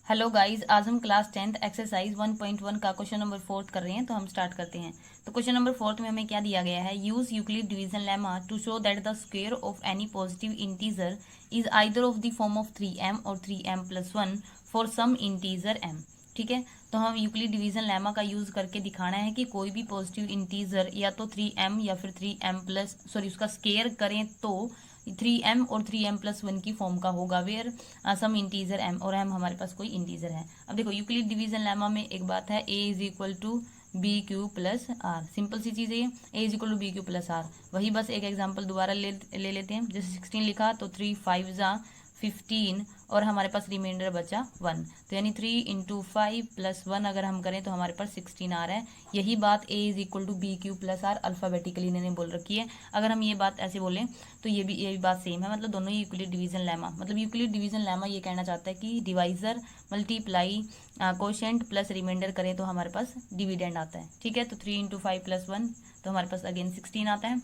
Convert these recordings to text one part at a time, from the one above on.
Hello guys, आज हम class 10th exercise 1.1 का क्वेश्चन नंबर 4 कर रहे हैं। तो हम स्टार्ट करते हैं। तो क्वेश्चन नंबर 4 में हमें क्या दिया गया है, use Euclid division lemma to show that the square of any positive integer is either of the form of 3m और 3m+1 for some integer m। ठीक है, तो हम यूक्लिड डिवीजन लेमा का यूज करके दिखाना है कि कोई भी पॉजिटिव इंटीजर या तो 3m या फिर 3m प्लस उसका स्केयर करें तो 3m और 3m+1 की फॉर्म का होगा, वेयर सम इंटीजर m और m हमारे पास कोई इंटीजर है। अब देखो यूक्लिड डिवीजन लेमा में एक बात है, a is equal to b q plus r. Simple सी चीज़ है ये, a is equal to b q plus r. वही बस एक एग्जांपल दोबारा ले लेते हैं। जैसे 16 लिखा तो 3 5 जा 15 और हमारे पास रिमाइंडर बचा 1, तो यानी 3 इंटू 5 प्लस 1 अगर हम करें तो हमारे पास 16 आ रहा है। यही बात a is equal to b q plus r alphabetically इन्होंने बोल रखी है। अगर हम ये बात ऐसे बोलें तो ये भी बात सेम है, मतलब दोनों ही यूक्लिड डिवीजन लेमा। मतलब यूक्लिड डिवीजन लेमा ये कहना चाहता है कि divisor multiply quotient plus remainder करें तो हमारे पास डिविडेंड आता है। ठीक है, तो 3 इंटू 5 प्लस 1 तो हमारे पास अगेन 16 आता है।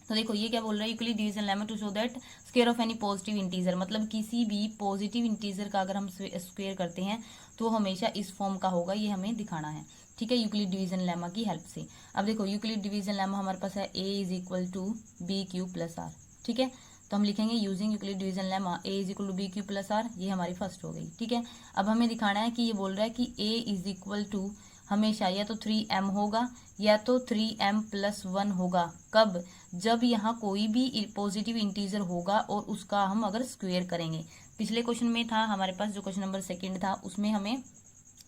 तो देखो ये क्या बोल रहा है, Euclid division lemma to show that square of any positive integer, मतलब किसी भी पॉजिटिव इंटीजर का अगर हम स्क्वायर करते हैं तो हमेशा इस फॉर्म का होगा, ये हमें दिखाना है। ठीक है, यूक्लिड डिवीजन लेमा की हेल्प से। अब देखो यूक्लिड डिवीजन लेमा हमारे पास है a is equal to b q plus r. ठीक है, तो हम लिखेंगे using Euclid division lemma a is equal to b q plus r, ये हमारी फर्स्ट हो गई। ठीक है, अब हमें दिखाना है कि ये बोल रहा है कि a इज इक्वल टू हमेशा या तो 3m होगा या तो 3m+1 होगा। कब? जब यहाँ कोई भी पॉजिटिव इंटीजर होगा और उसका हम अगर स्क्वायर करेंगे। पिछले क्वेश्चन में था हमारे पास, जो क्वेश्चन नंबर 2 था, उसमें हमें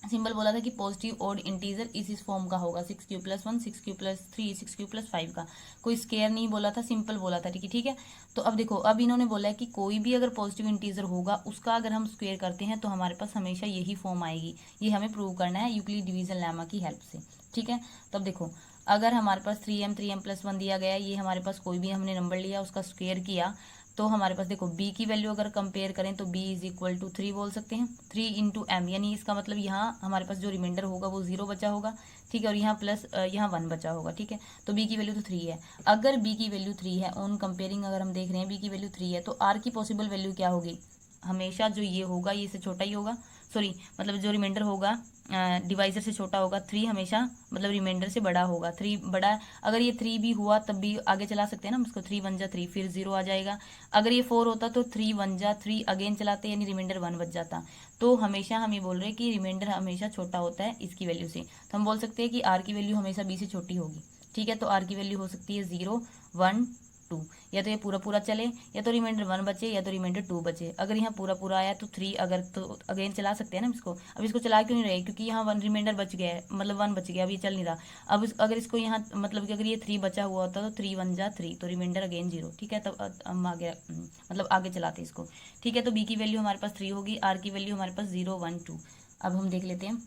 सिंबल बोला था कि पॉजिटिव ऑड इंटीजर इस फॉर्म का होगा, 6q+1 6q+3 6q+5 का। कोई स्केयर नहीं बोला था, सिंपल बोला था। ठीक है, तो अब देखो अब इन्होंने बोला है कि कोई भी अगर पॉजिटिव इंटीजर होगा उसका अगर हम स्क्वायर करते हैं तो हमारे पास हमेशा यही फॉर्म आएगी। ये हमें प्रूव करना है यूक्लिड डिवीजन लेमा की हेल्प से। ठीक है, तो अब देखो अगर हमारे पास 3m+1 दिया गया है, ये हमारे पास कोई भी हमने नंबर लिया उसका स्क्वायर किया, तो हमारे पास देखो b की वैल्यू अगर कंपेयर करें तो b इज इक्वल टू 3 बोल सकते हैं, 3 इंटू एम, यानी इसका मतलब यहाँ हमारे पास जो रिमाइंडर होगा वो 0 बचा होगा। ठीक है, और यहाँ प्लस यहाँ 1 बचा होगा। ठीक है, तो b की वैल्यू तो 3 है। अगर b की वैल्यू 3 है, ऑन कंपेयरिंग अगर हम देख रहे हैं b की वैल्यू 3 है, तो r की पॉसिबल वैल्यू क्या होगी? हमेशा जो ये होगा ये से छोटा ही होगा, सॉरी मतलब जो रिमाइंडर होगा डिवाइजर से छोटा होगा। 3 हमेशा मतलब रिमाइंडर से बड़ा होगा। 3 बड़ा, अगर ये 3 भी हुआ तब भी आगे चला सकते हैं ना उसको, 3 1 जा 3 फिर 0 आ जाएगा। अगर ये 4 होता तो 3 1 जा 3 अगेन चलाते, यानी रिमाइंडर 1 बच जाता। तो हमेशा हम ये बोल रहे हैं कि रिमाइंडर हमेशा छोटा होता है इसकी वैल्यू से। तो हम बोल सकते हैं कि आर की वैल्यू हमेशा बी से छोटी होगी। ठीक है, तो आर की वैल्यू हो सकती है 0 1 2, या तो ये पूरा पूरा चले या तो रिमाइंडर 1 बचे या तो रिमाइंडर 2 बचे। अगर यहाँ पूरा पूरा आया तो 3, अगर तो अगेन चला सकते हैं ना इसको। अब इसको चला क्यों नहीं रहे? क्योंकि यहाँ 1 रिमाइंडर बच गया है, मतलब 1 बच गया, अब ये चल नहीं रहा। अब अगर इसको यहाँ मतलब कि अगर ये 3 बचा हुआ होता तो 3 1 जा 3, तो रिमाइंडर अगेन 0। ठीक है, तब हम आगे मतलब आगे चलाते इसको। ठीक है, तो बी की वैल्यू हमारे पास 3 होगी, आर की वैल्यू हमारे पास 0 1 2। अब हम देख लेते हैं,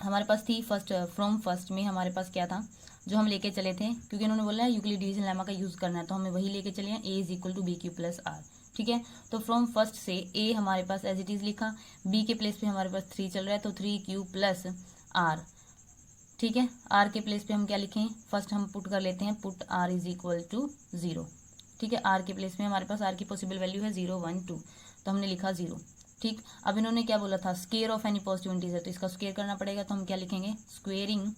हमारे पास थी फर्स्ट, फ्रॉम फर्स्ट में हमारे पास क्या था जो हम लेके चले थे, क्योंकि उन्होंने बोला है यूक्लिड डिवीजन लेमा का यूज करना है, तो हमें वही लेके चले हैं, a is equal to b q plus r. ठीक है, तो फ्रॉम फर्स्ट से a हमारे पास एज इट इज लिखा, b के प्लेस पे हमारे पास 3 चल रहा है तो 3q प्लस आर। ठीक है, r के प्लेस पे हम क्या लिखें, फर्स्ट हम पुट कर लेते हैं, put r is equal to 0। ठीक है, r के प्लेस में हमारे पास r की पॉसिबल वैल्यू है 0 1 2, तो हमने लिखा 0। ठीक, अब इन्होंने क्या बोला था, square of any positive integer, तो इसका स्केयर करना पड़ेगा, तो हम क्या लिखेंगे, स्क्वेयरिंग।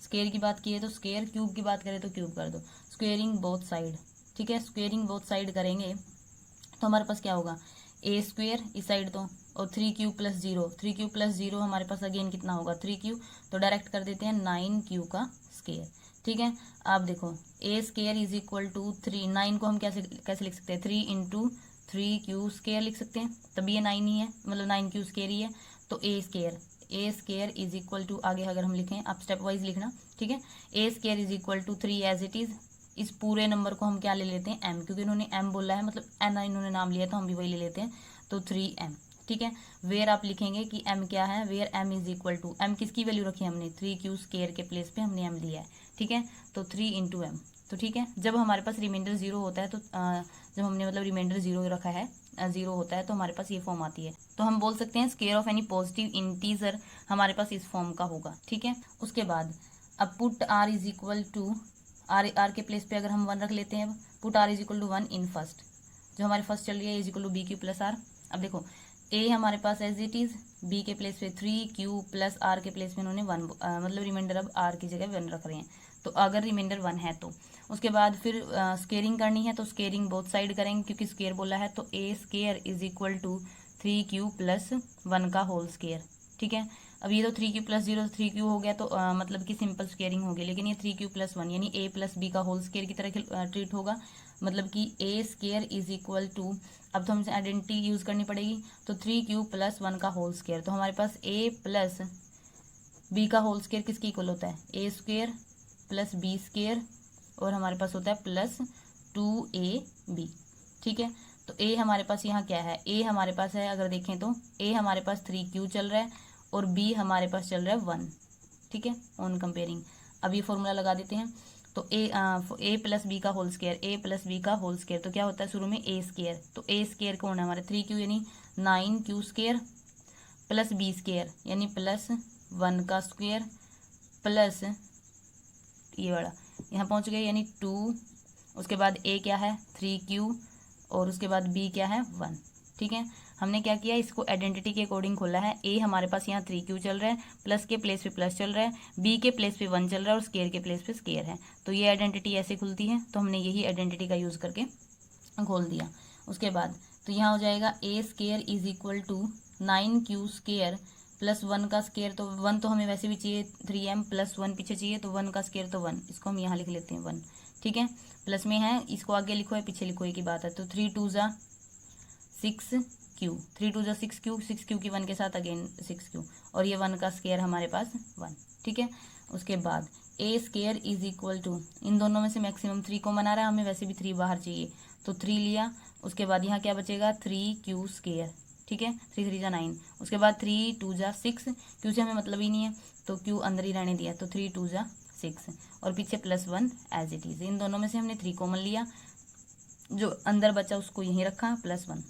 स्केयर की बात की है तो स्केयर, क्यूब की बात करें तो क्यूब कर दो, स्क्वेयरिंग बोथ साइड। ठीक है, स्क्वेयरिंग बोथ साइड करेंगे तो हमारे पास क्या होगा, ए स्क्वेयर इस साइड तो, और 3q प्लस 0, 3q प्लस 0 हमारे पास अगेन कितना होगा 3q, तो डायरेक्ट कर देते हैं 9q का स्केयर। ठीक है, आप देखो ए स्केयर इज इक्वल टू 3, 9 को हम कैसे कैसे लिख सकते हैं, 3 इंटू 3q स्केयर लिख सकते हैं, तभी ये 9 ही है, मतलब 9q स्केयर ही है। तो a square is equal to, आगे अगर हम लिखें आप स्टेप वाइज लिखना। ठीक है, a square is equal to 3 as it is, इस पूरे नंबर को हम क्या ले लेते हैं m, क्योंकि इन्होंने m बोला है, मतलब n इन्होंने नाम लिया तो हम भी वही ले लेते हैं, तो 3m। ठीक है, वेयर आप लिखेंगे कि m क्या है, where m is equal to, m किसकी वैल्यू रखी है हमने, 3q स्केयर के प्लेस पे हमने m लिया है। ठीक है, तो 3 इंटू m। तो ठीक है, जब हमारे पास रिमाइंडर 0 होता है तो जब हमने मतलब रिमाइंडर 0 रखा है, 0 होता है तो हमारे पास ये फॉर्म आती है, तो हम बोल सकते हैं square of any positive integer हमारे पास इस फॉर्म का होगा। ठीक है, उसके बाद अब put r is equal to, r के प्लेस पे अगर हम 1 रख लेते हैं, put r is equal to 1 in first, जो हमारे फर्स्ट चल रही है is equal to b q plus r. अब देखो a हमारे पास एज इट इज बी के प्लेस पे 3q प्लस आर के प्लेस पे इन्होंने 1 मतलब रिमाइंडर अब आर की जगह 1 रख रहे हैं। तो अगर रिमाइंडर 1 है तो उसके बाद फिर स्केयरिंग करनी है, तो स्केयरिंग बोथ साइड करेंगे क्योंकि स्केयर बोला है, तो a square is equal to 3q plus 1 का होल स्केयर। ठीक है, अब ये तो 3q प्लस 0 3q हो गया, तो मतलब कि सिंपल स्केयरिंग होगी, लेकिन ये 3q प्लस 1 यानी a प्लस बी का होल स्केयर की तरह ट्रीट होगा। मतलब कि ए स्केयर इज इक्वल टू, अब तो हमसे आइडेंटिटी यूज करनी पड़ेगी, तो 3q प्लस 1 का होल स्केयर, तो हमारे पास a प्लस बी का होल स्केयर किसके इक्वल होता है, ए स्क्वेयर प्लस बी स्क्वेयर, और हमारे पास होता है प्लस 2ab। ठीक है, तो a हमारे पास यहाँ क्या है, a हमारे पास है, अगर देखें तो a हमारे पास 3q चल रहा है और b हमारे पास चल रहा है 1। ठीक है, ऑन कंपेयरिंग अब ये फॉर्मूला लगा देते हैं। तो ए प्लस बी का होल स्केयर, ए प्लस बी का होल स्केयर, तो क्या होता है शुरू में ए स्केयर, तो ए स्केयर कौन है हमारे 3q यानी 9q square plus b square यानी प्लस 1 का स्क्वेयर प्लस ये वाला यहाँ पहुँच गए यानी 2, उसके बाद ए क्या है 3q और उसके बाद बी क्या है 1। ठीक है, हमने क्या किया, इसको आइडेंटिटी के अकॉर्डिंग खोला है। ए हमारे पास यहाँ 3q चल रहा है, प्लस के प्लेस पे प्लस चल रहा है, बी के प्लेस पे 1 चल रहा है और स्केयर के प्लेस पे स्केयर है, तो ये आइडेंटिटी ऐसे खुलती है, तो हमने यही आइडेंटिटी का यूज़ करके खोल दिया। उसके बाद तो यहाँ हो जाएगा a square is equal to 9q square plus 1 का स्केयर, तो 1 तो हमें वैसे भी चाहिए, 3m प्लस 1 पीछे चाहिए, तो 1 का स्केयर तो 1, इसको हम यहाँ लिख लेते हैं 1। ठीक है, प्लस में है, इसको आगे लिखो है पीछे लिखो, एक ही बात है, तो 3 2 ज़ा 6q, 3 2 ज़ा 6q, 6q की 1 के साथ अगेन 6q, और ये 1 का स्केयर हमारे पास 1। ठीक है, उसके बाद ए स्केयर इज इक्वल टू, इन दोनों में से मैक्सिमम 3 को मना रहा है, हमें वैसे भी 3 बाहर चाहिए, तो 3 लिया, उसके बाद यहाँ क्या बचेगा 3q स्केयर। ठीक है, 3 3 ज़ा 9, उसके बाद 3 2 ज़ा 6, क्यू से हमें मतलब ही नहीं है तो क्यू अंदर ही रहने दिया, तो 3 2 ज़ा 6 और पीछे प्लस 1 एज इट इज़। इन दोनों में से हमने 3 कॉमन लिया, जो अंदर बचा उसको यहीं रखा प्लस 1।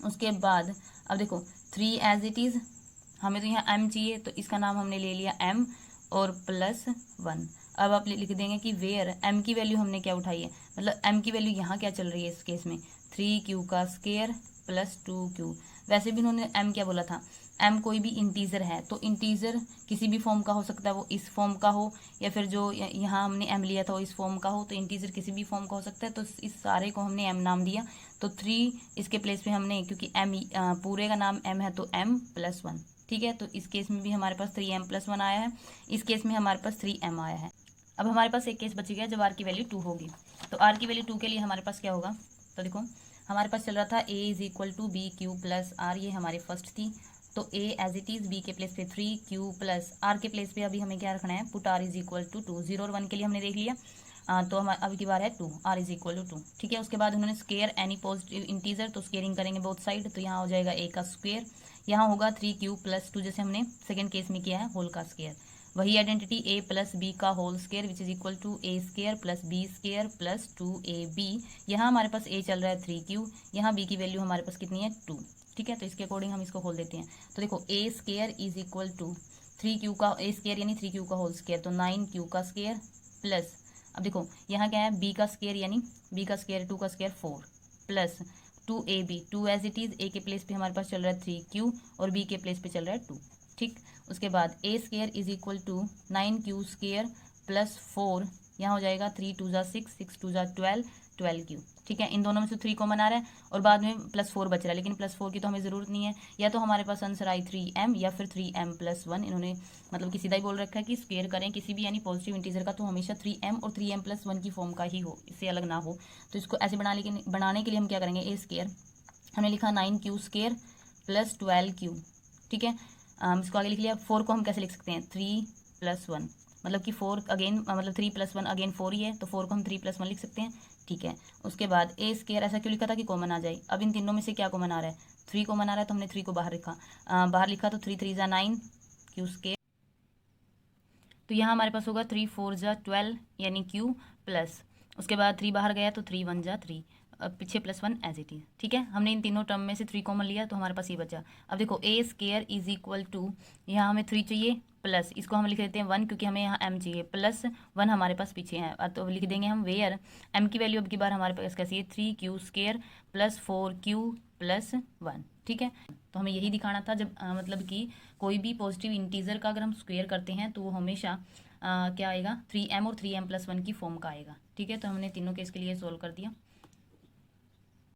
उसके बाद अब देखो 3 एज इट इज़, हमें तो यहाँ m चाहिए, तो इसका नाम हमने ले लिया m और प्लस 1। अब आप लिख देंगे कि वेयर m की वैल्यू हमने क्या उठाई है, मतलब m की वैल्यू यहाँ क्या चल रही है इस केस में 3q का स्केयर प्लस 2q। वैसे भी उन्होंने m क्या बोला था, m कोई भी इंटीजर है, तो इंटीजर किसी भी फॉर्म का हो सकता है, वो इस फॉर्म का हो या फिर जो यहाँ हमने m लिया था वो इस फॉर्म का हो, तो इंटीजर किसी भी फॉर्म का हो सकता है, तो इस सारे को हमने m नाम दिया। तो 3 इसके प्लेस पे हमने, क्योंकि m पूरे का नाम m है तो m प्लस 1। ठीक है, तो इस केस में भी हमारे पास 3m प्लस 1 आया है, इस केस में हमारे पास 3m आया है। अब हमारे पास एक केस बच गया जब r की वैल्यू 2 होगी, तो r की वैल्यू 2 के लिए हमारे पास क्या होगा, तो देखो हमारे पास चल रहा था a is equal to b q plus r, ये हमारी फर्स्ट थी, तो a as it is, b के प्लेस पे 3q प्लस r के प्लेस पे अभी हमें क्या रखना है, put r is equal to 2, 0 और 1 के लिए हमने देख लिया, तो हम अब की बार है 2, r इज इक्वल टू 2। ठीक है, उसके बाद उन्होंने स्केयर एनी पॉजिटिव इंटीजर, तो स्केयरिंग करेंगे बोथ साइड, तो यहाँ हो जाएगा a का स्क्वेयर, यहाँ होगा 3q प्लस 2 जैसे हमने सेकेंड केस में किया है होल का स्केयर, वही आइडेंटिटी a प्लस बी का whole square which is equal to a square plus b square plus 2ab। यहाँ हमारे पास a चल रहा है 3q, यहाँ b की वैल्यू हमारे पास कितनी है 2। ठीक है, तो इसके अकॉर्डिंग हम इसको खोल देते हैं, तो देखो a square is equal to 3q का a स्केयर यानी 3q का होल स्केयर, तो 9q का स्केयर प्लस, अब देखो यहाँ क्या है b का स्केयर यानी b का स्केयर 2 का square 4 plus 2ab, 2 as it is, a के प्लेस पे हमारे पास चल रहा है 3q और b के प्लेस पे चल रहा है 2। ठीक, उसके बाद a square is equal to 9q square plus 4, यहाँ हो जाएगा 3 2 ज़ा 6, 6 2 ज़ा 12, 12q। ठीक है, इन दोनों में से 3 कॉमन आ रहा है और बाद में प्लस 4 बच रहा है, लेकिन प्लस 4 की तो हमें ज़रूरत नहीं है, या तो हमारे पास आंसर आई 3m या फिर 3m प्लस 1। इन्होंने मतलब कि सीधा ही बोल रखा है कि स्क्वेयर करें किसी भी यानी पॉजिटिव इंटीजर का तो हमेशा 3m और 3m प्लस 1 की फॉर्म का ही हो, इससे अलग ना हो। तो इसको ऐसे बनाने के लिए हम क्या करेंगे, a स्क्वेयर हमने लिखा 9q स्क्वेयर प्लस 12q। ठीक है, इसको आगे लिख लिया। 4 को हम कैसे लिख सकते हैं, 3 प्लस 1, मतलब कि 4 अगेन मतलब 3 प्लस 1 अगेन 4 ही है, तो 4 को हम 3 प्लस 1 लिख सकते हैं। ठीक है, उसके बाद ए स्केयर ऐसा क्यों लिखा था कि कॉमन आ जाए। अब इन तीनों में से क्या कॉमन आ रहा है, 3 कॉमन आ रहा है, तो हमने 3 को बाहर लिखा, तो 3 3 ज़ा 9 क्यू स्केयर, तो यहाँ हमारे पास होगा 3 4 ज़ा 12 यानी क्यू प्लस, उसके बाद 3 बाहर गया तो 3 1 ज़ा 3, पीछे प्लस 1 एज इट इज। ठीक है, हमने इन तीनों टर्म में से 3 कॉमन लिया तो हमारे पास ये बचा। अब देखो ए स्केयर इज इक्वल टू, यहाँ हमें 3 चाहिए प्लस, इसको हम लिख देते हैं 1 क्योंकि हमें यहाँ m चाहिए, प्लस 1 हमारे पास पीछे है, तो लिख देंगे हम वेयर m की वैल्यू अब की बार हमारे पास कैसी है 3q square plus 4q plus 1। ठीक है। तो हमें यही दिखाना था जब मतलब कि कोई भी पॉजिटिव इंटीजर का अगर हम स्क्वायर करते हैं तो वो हमेशा क्या आएगा 3m और 3m+1 की फॉर्म का आएगा। ठीक है, तो हमने तीनों केस के लिए सोल्व कर दिया।